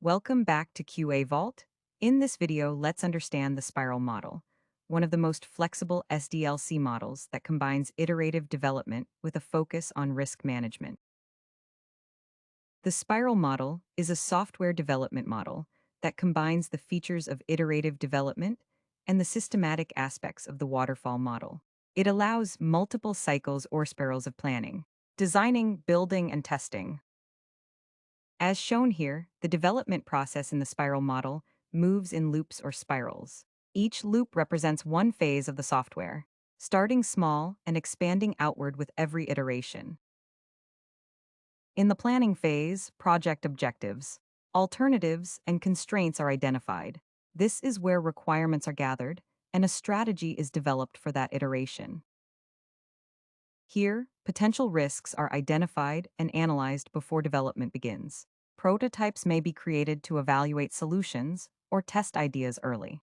Welcome back to QA Vault. In this video, let's understand the spiral model, one of the most flexible SDLC models that combines iterative development with a focus on risk management. The spiral model is a software development model that combines the features of iterative development and the systematic aspects of the waterfall model. It allows multiple cycles or spirals of planning, designing, building, and testing. As shown here, the development process in the spiral model moves in loops or spirals. Each loop represents one phase of the software, starting small and expanding outward with every iteration. In the planning phase, project objectives, alternatives, and constraints are identified. This is where requirements are gathered and a strategy is developed for that iteration. Here, potential risks are identified and analyzed before development begins. Prototypes may be created to evaluate solutions or test ideas early.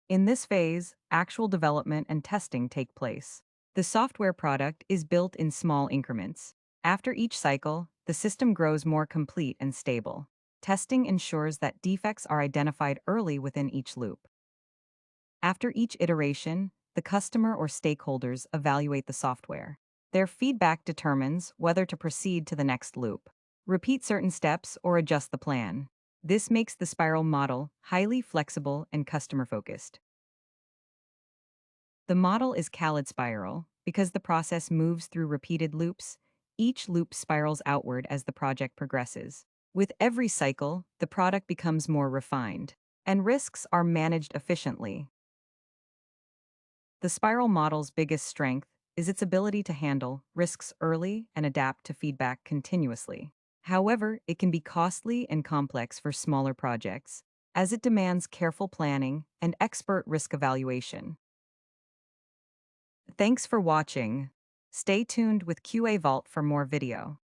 In this phase, actual development and testing take place. The software product is built in small increments. After each cycle, the system grows more complete and stable. Testing ensures that defects are identified early within each loop. After each iteration, the customer or stakeholders evaluate the software. Their feedback determines whether to proceed to the next loop, repeat certain steps, or adjust the plan. This makes the spiral model highly flexible and customer-focused. The model is Khaled spiral because the process moves through repeated loops. Each loop spirals outward as the project progresses. With every cycle, the product becomes more refined, and risks are managed efficiently. The spiral model's biggest strength is its ability to handle risks early and adapt to feedback continuously. However, it can be costly and complex for smaller projects, as it demands careful planning and expert risk evaluation. Thanks for watching. Stay tuned with QA Vault for more video.